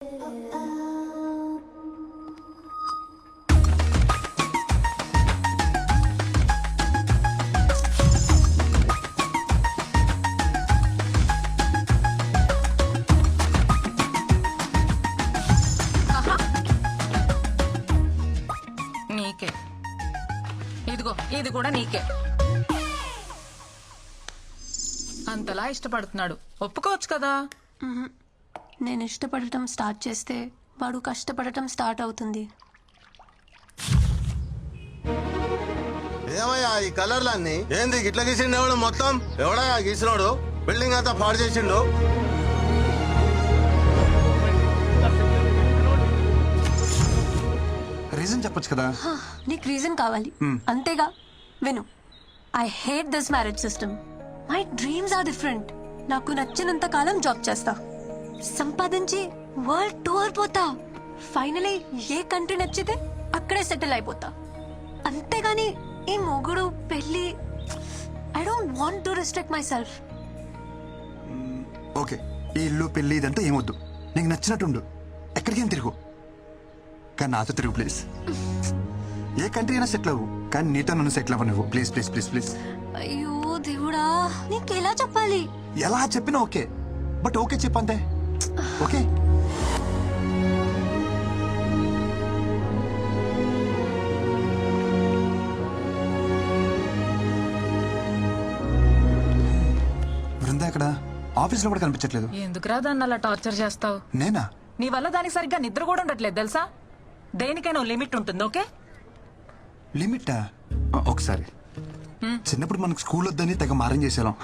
నీకే ఇదిగో ఇది కూడా నీకే. అంతలా ఇష్టపడుతున్నాడు, ఒప్పుకోవచ్చు కదా. నేను ఇష్టపడటం స్టార్ట్ చేస్తే వాడు కష్టపడటం స్టార్ట్ అవుతుంది. ఏమయ్యా ఈ కలర్లన్నీ ఏంది ఇట్లా గీసిండు? ఎవడు మొత్తం ఎవడయా గీసినోడు? బిల్డింగ్ అంతా పాడు చేసిండు. రీజన్ చెప్పొచ్చు కదా. నీకు రీజన్ కావాలి అంతేగా. విను, I hate this marriage system. My dreams are different. నాకు నచ్చినంత కాలం జాబ్ చేస్తా, సంపాదించి వరల్డ్ టూర్ పోతా, ఫైనలీ ఏ కంట్రీ నచ్చితే అక్కడే సెటిల్ అయిపోతా. అంతేగాని ఈ మొగుడు పెళ్లి, I don't want to restrict myself. Okay, ఈ ఇల్లు పెళ్లి ఇదంతా ఏమొద్దు. నీకు నచ్చినట్టుండు, ఎక్కడికేం తిరుగు, కానీ నాతో తిరుగు ప్లీజ్. ఏ కంట్రీ అయినా సెటిల్ అవ్వు, కానీ నీతో నన్ను సెటిల్ అవ్వ నువ్వు ప్లీజ్ ప్లీజ్ ప్లీజ్ ప్లీజ్. అయ్యో దేవుడా, నీకు ఎలా చెప్పాలి? ఎలా చెప్పినా ఓకే, బట్ ఓకే చెప్పంతే. ఓకే బృందా ఎక్కడ? ఆఫీస్ లో కూడా కనిపించట్లేదు. ఎందుకురా దాన్ని అలా టార్చర్ చేస్తావు? నేనా? నీ వల్ల దానికి సరిగ్గా నిద్ర కూడా ఉండట్లేదు తెలుసా. దేనికైనా లిమిట్ ఉంటుంది. ఓకే, లిమిటా? ఒకసారి చిన్నప్పుడు మనకు స్కూల్ వద్దని తెగ మారం చేసేవాళ్ళం.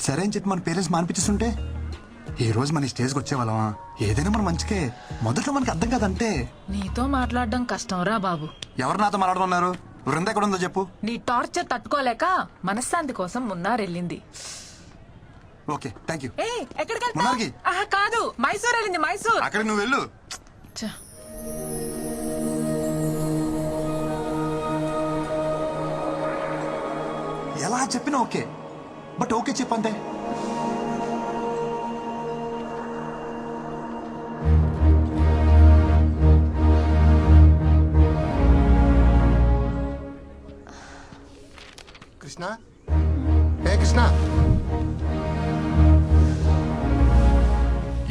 సరే అని చెప్పి మన పేరెంట్స్ మానిపించేస్తుంటే ఈ రోజు మన స్టేజ్కి వచ్చేవాళ్ళమా? ఏదైనా మన మంచికే. మొదట్లో మనకి అర్థం కాదంటే. నీతో మాట్లాడడం కష్టం రా బాబు. ఎవరు నాతో మాట్లాడుతున్నారు? బృంద ఎక్కడ ఉందో చెప్పు. నీ టార్చర్ తట్టుకోలేక మనశ్శాంతి కోసం మున్నారెళ్ళింది. Okay thank you. ఎక్కడికి మున్నార్కి? కాదు, మైసూర్ వెళ్ళింది. మైసూర్. అక్కడికి నువ్వు వెళ్ళు. ఛ. ఎలా చెప్పినా ఓకే, బట్ ఓకే చెప్పంతే. కృష్ణ, ఏ కృష్ణ,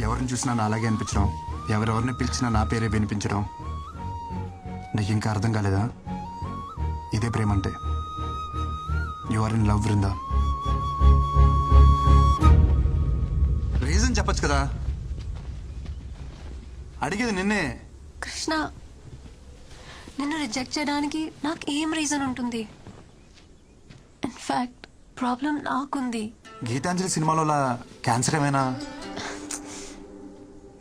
ఎవరిని చూసినా నా అలాగే అనిపించడం, ఎవరెవరిని పిలిచినా నా పేరే వినిపించడం. నీకు ఇంకా అర్థం కాలేదా? ఇదే ప్రేమ అంటే. You are in love Brinda. Reason చెప్పొచ్చు కదా. అడిగేది నిన్నే. కృష్ణ, నిన్ను రిజెక్ట్ చేయడానికి నాకు ఏం రీజన్ ఉంటుంది? ఇన్ఫాక్ట్ ప్రాబ్లం నాకుంది. గీతాంజలి సినిమాలో క్యాన్సర్ ఏమైనా?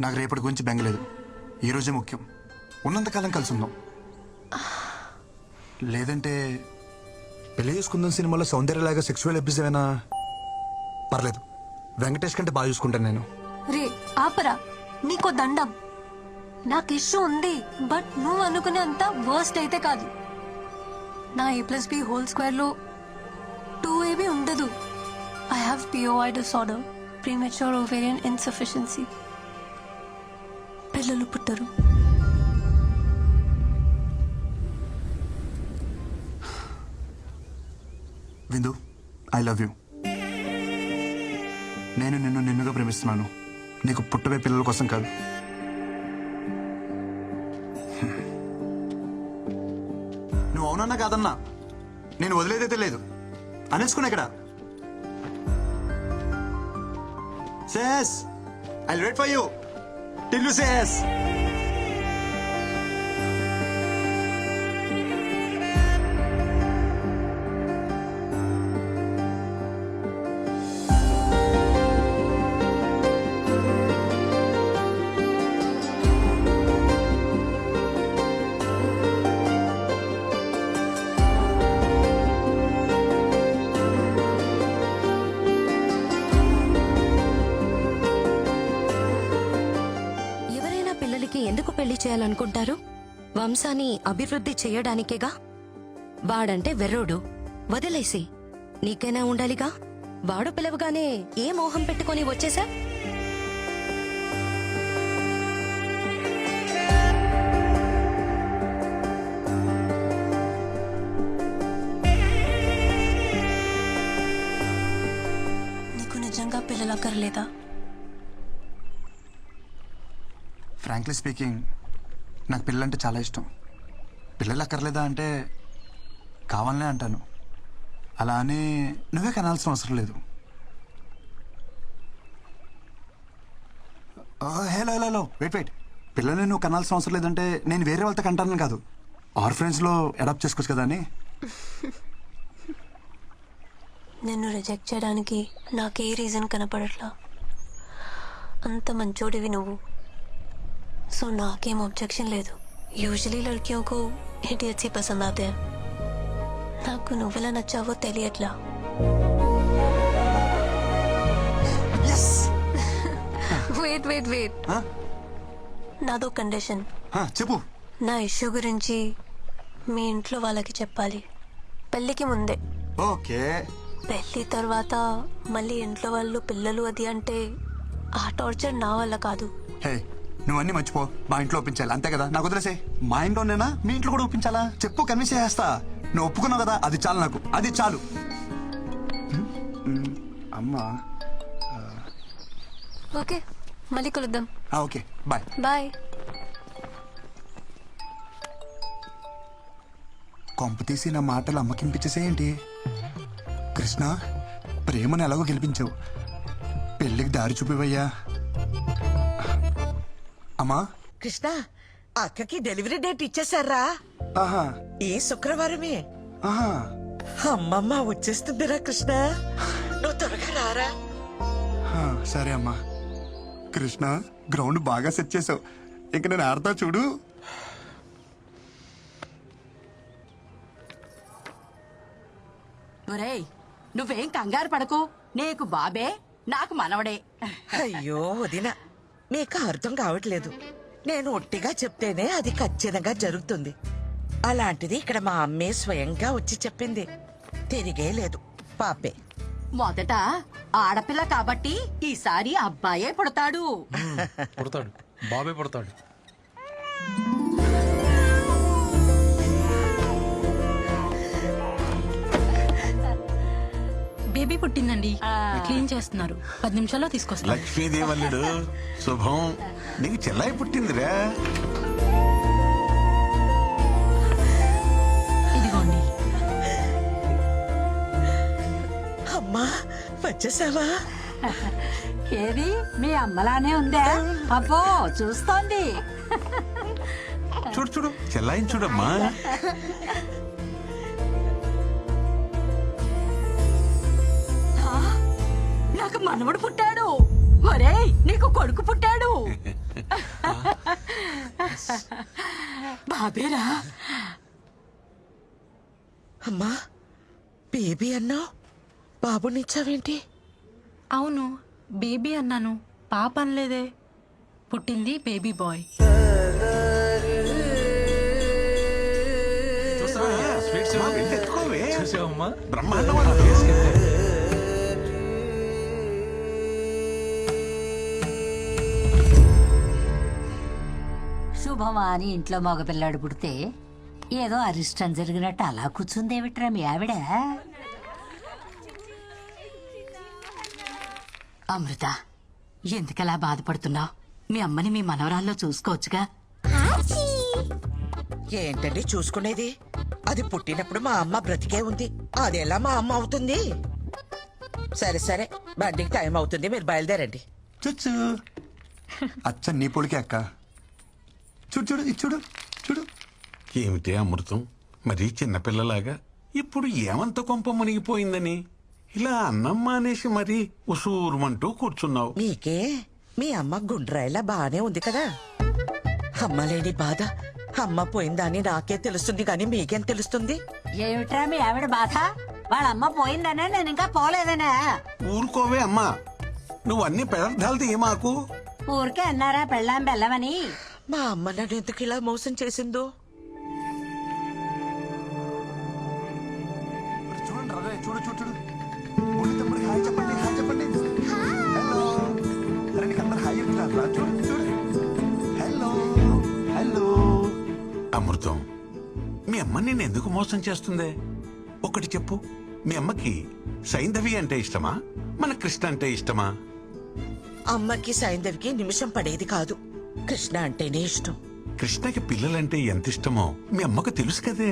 నాకు రేపటి గురించి బెంగలేదు. ఈరోజే ముఖ్యం. ఉన్నంతకాలం కలిసి ఉందాం. లేదంటే పెళ్లి చేసుకుందాం సినిమాలో సౌందర్యలాగా సెక్సువల్ అబ్యూస్ ఏమైనా? పర్లేదు, వెంకటేష్ కంటే బాగా చూసుకుంటాను నేను. రే ఆపరా, నీకో దండం. నాకు ఇష్యూ ఉంది, బట్ నువ్వు అనుకునే అంత వర్స్ట్ అయితే కాదు. నా A+B² 2AB ఉండదు. I have POI disorder, premature ovarian insufficiency. పిల్లలు పుట్టరు. విందు, ఐ లవ్ యూ. నేను నిన్ను నిన్నుగా ప్రేమిస్తున్నాను, నీకు పుట్టబోయే పిల్లల కోసం కాదు. నువ్వు అవునన్నా కాదన్నా నేను వదిలేదైతే లేదు. అనేసుకున్నా ఇక్కడ. Says I wait for you till you says. ఎందుకు పెళ్లి చేయాలనుకుంటారు? వంశాన్ని అభివృద్ధి చేయడానికేగా. వాడంటే వెర్రోడు, వదిలేసి నీకైనా ఉండాలిగా. వాడు పిలవగానే ఏ మోహం పెట్టుకొని వచ్చేసా? అక్కర్లేదా? ఫ్రాంక్లీ స్పీకింగ్ నాకు పిల్లలంటే చాలా ఇష్టం. పిల్లలు అక్కర్లేదా అంటే కావాలనే అంటాను. అలా అని నువ్వే కనాల్సిన అవసరం లేదు. Hello hello hello wait. పిల్లల్ని నువ్వు కనాల్సిన అవసరం లేదంటే నేను వేరే వాళ్ళతో కంటాను కాదు, ఆర్ఫరెన్స్లో అడాప్ట్ చేసుకోవచ్చు కదా అని. నిన్ను రిజెక్ట్ చేయడానికి నాకే రీజన్ కనపడట్లా. అంత మంచోడివి నువ్వు, సో నాకేం ऑब्जेक्शन లేదు. యూజువలీ లడ్కియోं को इडियट्स ही पसंद आते हैं. నాకు నువ్వెలా నచ్చావో తెలియట్లా. వెయిట్ వెయిట్ వెయిట్, నాదో కండిషన్. చెప్పు. నా ఇష్యూ గురించి మీ ఇంట్లో వాళ్ళకి చెప్పాలి, పెళ్ళికి ముందే. ఓకే. పెళ్లి తర్వాత మళ్ళీ ఇంట్లో వాళ్ళు పిల్లలు అది అంటే ఆ టార్చర్ నా వల్ల కాదు. హే నువ్వు అన్ని మర్చిపో, మా ఇంట్లో ఒప్పించాలి అంతే కదా. నాకు వదిలేసే. మా ఇంట్లోనేనా మీ ఇంట్లో కూడా ఒప్పించాలా? చెప్పు, కన్విన్స్ చేస్తా. నువ్వు ఒప్పుకున్నావు కదా, అది చాలు నాకు, అది చాలు. అమ్మా ఓకే, మళ్ళీ కలుద్దాం. Okay bye. బాయ్. కొంప తీసి నా మాటలు అమ్మకింపించేసేయంటి. కృష్ణ, ప్రేమను ఎలాగో గెలిపించావు, పెళ్ళికి దారి చూపివయ్యా. అమ్మా. కృష్ణ, అక్కకి డెలివరీ డేట్ ఇచ్చేసారా? ఆహా. ఈ శుక్రవారమే. ఆహా. అమ్మమ్మ వచ్చేస్తుందిరా కృష్ణ, నువ్వు త్వరగా రారా. సరే అమ్మా. కృష్ణ, గ్రౌండ్ బాగా సెట్ చేసావు, ఇంక నేను ఆడతా చూడు. ఒరేయ్, నువ్వేం కంగారు పడకు, నీకు బాబే నాకు మనవడే. అయ్యో వదిన, మీకు అర్థం కావట్లేదు. నేను ఒట్టిగా చెప్తేనే అది ఖచ్చితంగా జరుగుతుంది. అలాంటిది ఇక్కడ మా అమ్మే స్వయంగా వచ్చి చెప్పింది. తిరిగే లేదు, పాపే. మొదట ఆడపిల్ల కాబట్టి ఈసారి అబ్బాయే పుడతాడు. పుడతాడు, బాబే పుడతాడు. బేబీ పుట్టిందండి, క్లీన్ చేస్తున్నారు. 10 నిమిషాల్లో తీసుకొస్తారు. లక్ష్మీదేవల్లుడు శుభం, నీకు చెల్లాయి పుట్టిందిరా. ఇదిగోండి. అమ్మా వచ్చేసావా? ఏది మీ అమ్మలానే ఉందా? అబ్బో చూస్తోంది. చూడు చూడు, చెల్లాయిని చూడమ్మా. నాకు మనవడు పుట్టాడు. ఒరేయ్, నీకు కొడుకు పుట్టాడు. బాబేరా. అమ్మా, బేబీ అన్నావు, బాబునిచ్చావేంటి? అవును, బేబీ అన్నాను, పాప అనలేదే. పుట్టింది బేబీ బాయ్. చూసావమ్మా, బ్రహ్మాండం. శుభమా అని ఇంట్లో మగపిల్లాడు పుడితే ఏదో అరిష్టం జరిగినట్టు అలా కూర్చుందేమిట్రా మీ ఆవిడ? అమృత, ఎందుకలా బాధపడుతున్నావు? మీ అమ్మని మీ మనవరాల్లో చూసుకోవచ్చుగా. ఏంటండి చూసుకునేది? అది పుట్టినప్పుడు మా అమ్మ బ్రతికే ఉంది, అదెలా మా అమ్మ అవుతుంది? సరే సరే, బండికి టైం అవుతుంది, మీరు బయలుదేరండి. చుచ్చు, అచ్చ నీ పొలికే అక్క. చూడు చూడు, ఇది చూడు చూడు. ఏమిటే అమృతం, మరీ చిన్నపిల్లలాగా ఇప్పుడు ఏమంత కొంప మునిగిపోయిందని ఇలా అన్నం మానేసి మరీ ఉసూరుమంటూ కూర్చున్నావు. మీకే మీ అమ్మ గుండ్రాయిలా బానే ఉంది కదా. అమ్మ లేని బాధ అమ్మ పోయిందని నాకే తెలుస్తుంది గాని మీకేం తెలుస్తుంది? ఏమిట్రా మీ ఆవిడ బాధ? వాళ్ళమ్మ పోయిందనే, నేను ఇంకా పోలేదనే. ఊరుకోవే అమ్మా, నువ్వు అన్ని పదార్థాలు తీయమాకు. ఊరికే అన్నారా పెళ్ళాం బెల్లమని? మా అమ్మ నన్ను ఎందుకు ఇలా మోసం చేసిందో. చూడండి రా, చూడు చూడు చూడు. బుల్లి తమ్ముడికి హాయ్ చెప్పండి, హాయ్ చెప్పండి. హలో. అరే నీకు అందరు హాయ్ చెప్తున్నారు రా, చూడు చూడు. Hello hello. అమృతం, మీ అమ్మ నిన్ను ఎందుకు మోసం చేస్తుందే? ఒకటి చెప్పు, మీ అమ్మకి సైంధవి అంటే ఇష్టమా, మన కృష్ణ అంటే ఇష్టమా? అమ్మకి సైందవికి నిమిషం పడేది కాదు. కృష్ణ అంటేనే ఇష్టం. కృష్ణకి పిల్లలంటే ఎంత ఇష్టమో మీ అమ్మకు తెలుసు కదే.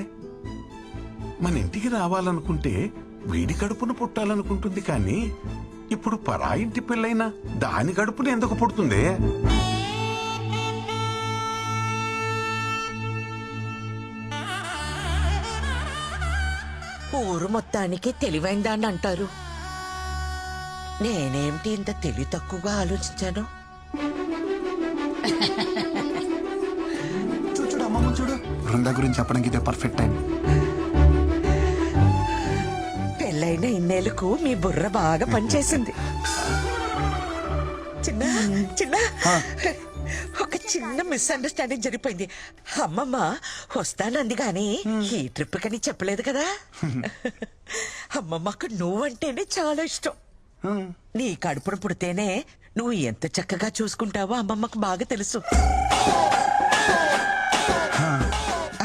మన ఇంటికి రావాలనుకుంటే వీడి కడుపున పుట్టాలనుకుంటుంది కానీ ఇప్పుడు పరాయింటి పిల్లైనా దాని కడుపున ఎందుకు పుడుతుంది? ఊరు మొత్తానికి తెలివైందాన్ని అంటారు. నేనేమిటి ఇంత తెలివి తక్కువగా ఆలోచించాను? చూడు అమ్మమ్మ చూడు, బృందా గురించి చెప్పడానికి ఇదే పర్ఫెక్ట్ టైం. పెళ్ళైన ఇన్నేళ్లకు మీ బుర్ర బాగా పనిచేసింది. చిన్న చిన్న ఒక చిన్న మిస్అండర్స్టాండింగ్ జరిగిపోయింది. అమ్మమ్మ వస్తానంది గాని ఈ ట్రిప్ కని చెప్పలేదు కదా. అమ్మమ్మకు నువ్వంటేనే చాలా ఇష్టం. నీ కడుపున పుడితేనే నువ్వు ఎంత చక్కగా చూసుకుంటావో అమ్మమ్మకు బాగా తెలుసు.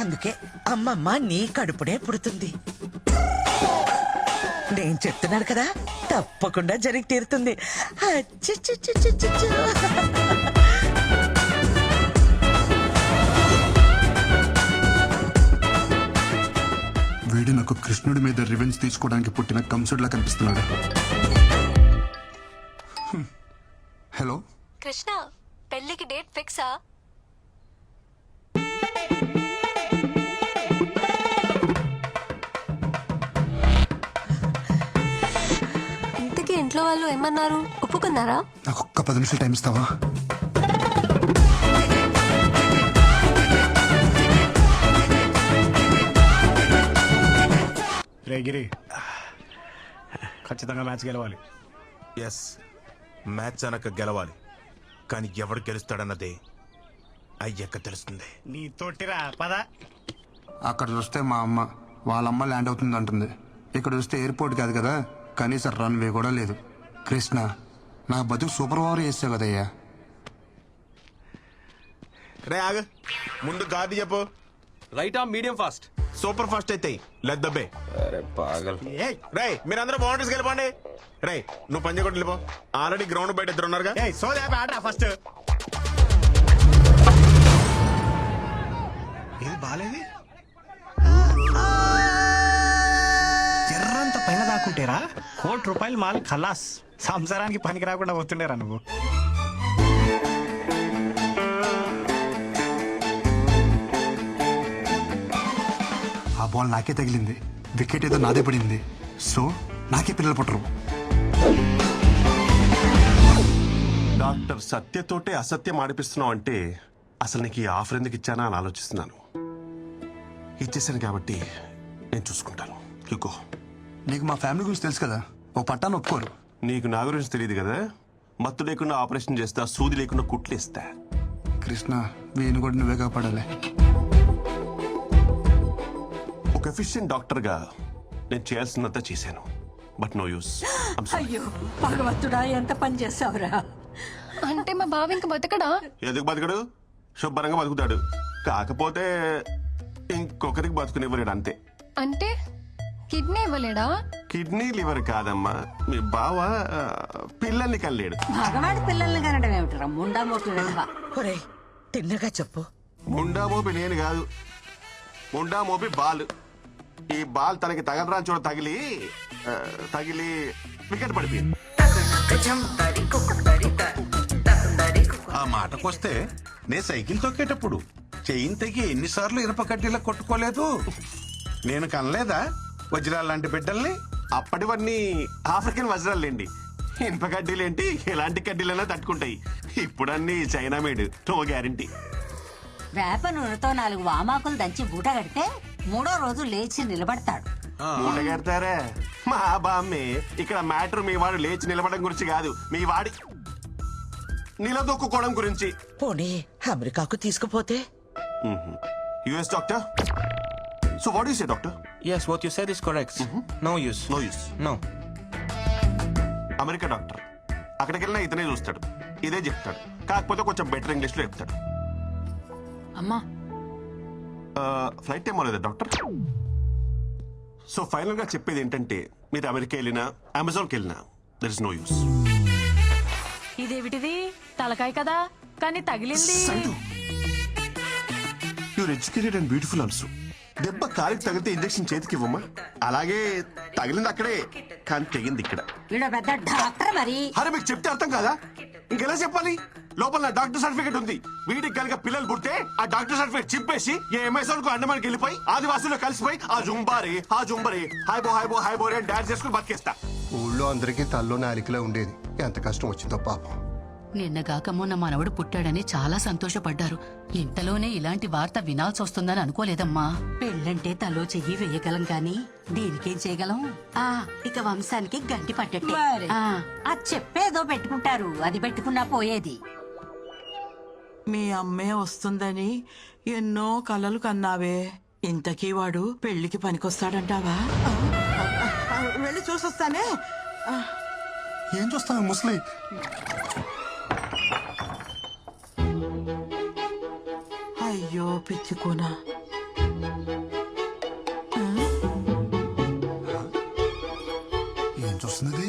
అందుకే అమ్మమ్మ నీ కడుపునే పుడుతుంది. నేను చెప్తున్నాను కదా, తప్పకుండా జరిగి తీరుతుంది. అచ్చచ్చచ్చచ్చచ్చ. వీడు నాకు కృష్ణుడి మీద రివెంజ్ తీసుకోవడానికి పుట్టిన కంసుడిలా కనిపిస్తున్నాడు. హలో కృష్ణ, పెళ్లికి డేట్ ఫిక్సా? ఇంతకీ ఇంట్లో వాళ్ళు ఏమన్నారు? ఒప్పుకున్నారా? నాకు ఒక్క 10 నిమిషాలు టైం ఇస్తావా? రే గిరి, ఖచ్చితంగా మ్యాచ్ గెలవాలి. ఎస్, మ్యాచ్ అనక గెలవాలి. కానీ ఎవడు గెలుస్తాడన్నదే అయ్యక్క తెలుస్తుంది. నీ తోటిరా పద. అక్కడ చూస్తే మా అమ్మ వాళ్ళ అమ్మ ల్యాండ్ అవుతుంది అంటుంది. ఇక్కడ చూస్తే ఎయిర్పోర్ట్ కాదు కదా, కనీసం రన్వే కూడా లేదు. కృష్ణ, నా బతుకు సూపర్ ఓవర్ చేసావు కదయ్యా. రే ఆగ, ముందు గాడి చెప్పు. Right are medium fast? Super fast అయితే లెట్ ద బే. రే మీరందరూ బౌండరీస్ గెలపండి. రే నువ్వు పంజగుట్టు వెళ్ళిపో. ఆల్రెడీ గ్రౌండ్ బయట ఇద్దరు ఉన్నారుగా. ఆడరా ఫస్ట్. ఇది బాలేది. ఎర్రంత పైన దాక్కుంటేరా ₹1,00,00,000 మాల్ ఖలాస్. సంసారానికి పనికి రాకుండా పోతుండేరా నువ్వు. ఆ బాల్ నాకే తగిలింది, వికెట్ ఏదో నాదే పడింది. సో నాకే పిల్లలు పుట్టరు. డాక్టర్ సత్యతోటే అసత్యం ఆడిపిస్తున్నావు అంటే అసలు నీకు ఈ ఆఫర్ ఎందుకు ఇచ్చానా అని ఆలోచిస్తున్నాను. ఇచ్చేసాను కాబట్టి నేను చూసుకుంటాను. యుకో, నీకు మా ఫ్యామిలీ గురించి తెలుసు కదా, ఓ పట్టాను ఒప్పుకోరు. నీకు నా గురించి తెలియదు కదా. మత్తు లేకుండా ఆపరేషన్ చేస్తా, సూది లేకుండా కుట్లేస్తా. కృష్ణ, వీని కూడా నువ్వే కాపాడాలి. ఒక ఎఫిషియెంట్ డాక్టర్గా నేను చేయాల్సినంత చేశాను. But no use. అయ్యో భగవంతుడా, ఎంత పని చేసావురా. అంటే మా బావ ఇంక బతకడా? ఎందుకు బతకడు? శుభ్రంగా బతుకుతాడు. కాకపోతే ఇంకొకరికి బతుకునివ్వలేడు అంతే. అంటే కిడ్నీ ఇవ్వలేడా? కిడ్నీ లివర్ కాదమ్మా, మీ బావ పిల్లల్ని కనలేడు. మగవాడి పిల్లల్ని కనడం ఏమిటరా ముండా మోటు వెధవ. ఒరే తిన్నగా చెప్పు. ముండా మోపి నేను కాదు, ముండా మోపి బాల్. ఈ బాల్ తనకి తగలరా చూడ తగిలి వికెట్ పడిపోయింది. ఆ మాటకొస్తే నేను సైకిల్ తొక్కేటప్పుడు చెయ్యిని తెగి ఎన్నిసార్లు ఇనప కడ్డీలా కొట్టుకోలేదు. నేను కనలేదా వజ్రాలు లాంటి బిడ్డల్ని? అప్పటివన్నీ ఆఫ్రికన్ వజ్రాలేండి. ఇనుప కడ్డీలేంటి, ఎలాంటి కడ్డీలైనా తట్టుకుంటాయి. ఇప్పుడన్నీ చైనా మేడ్, నో గ్యారంటీ. వేప నూనెతో 4 వామాకులు దంచి బూట కడితే 3వ రోజు లేచి నిలబడతాడు. మూట కడతారా? మా బామ్మే. ఇక్కడ మ్యాటర్ మీ వాడు లేచి నిలబడడం గురించి కాదు, మీ వాడి నిలదొక్కుకోవడం గురించి. పోనీ అమెరికాకు తీసుకుపోతే? US doctor. So what you say doctor? Yes, what you said is correct. No use. No use. No. America doctor అక్కడికి వెళ్ళినా ఇతనే చూస్తాడు, ఇదే చెప్తాడు. కాకపోతే కొంచెం బెటర్ ఇంగ్లీష్ లో చెప్తాడు. అమ్మా ఫ్లైట్ టైం అవ్వలేదా డాక్టర్? సో ఫైనల్ గా చెప్పేది ఏంటంటే, మీరు అమెరికా వెళ్ళినా అమెజాన్కి వెళ్ళినా దర్ ఇస్ నో యూస్. ఇదేమిటిది తలకాయ కదా కానీ తగిలింది. Your educated and beautiful also. దెబ్బ కాలికి తగిలితే ఇంజెక్షన్ చేతికి ఇవ్వమ్మా. అలాగే తగిలింది అక్కడే కానీ తెగింది ఇక్కడ. వీడు పెద్ద డాక్టర్ మరి. అరే మీకు చెప్తే అర్థం కాదా? ఇంకెలా చెప్పాలి? లోపల నా డాక్టర్ సర్టిఫికేట్ ఉంది. వీడికి కనుక పిల్లలు పుడితే ఆ డాక్టర్ సర్టిఫికేట్ చింపేసి ఏ ఎంఎస్ఆర్కు అండమానికి వెళ్ళిపోయి ఆదివాసుల్లో కలిసిపోయి ఆ జుంబారే హాయ్ బో అని డాన్స్ చేసుకుని బతికేస్తా. ఊళ్ళో అందరికీ తల్లో నాలికలో ఉండేది. ఎంత కష్టం వచ్చిందో పాపం. నిన్నగాక మొన్న మనవడు పుట్టాడని చాలా సంతోషపడ్డారు. ఇంతలోనే ఇలాంటి వార్త వినాల్సి వస్తుందని అనుకోలేదమ్మా. పెళ్ళంటే తలో చెయ్యి వేయగలం కానీ దేనికేం చేయగలం. ఇక వంశానికి గంటి పట్టట్టే. మరి ఆ చెప్పేదో పెట్టుకుంటారు, అది పెట్టుకున్నా పోయేది. మీ అమ్మే వస్తుందని ఎన్నో కలలు కన్నావే. ఇంతకీ వాడు పెళ్లికి పనికొస్తాడంటావా? వెళ్ళి చూసొస్తానే. ఏం చూస్తావు ముసలి? అయ్యో పిచ్చుకోనా. ఏం చూస్తున్నది?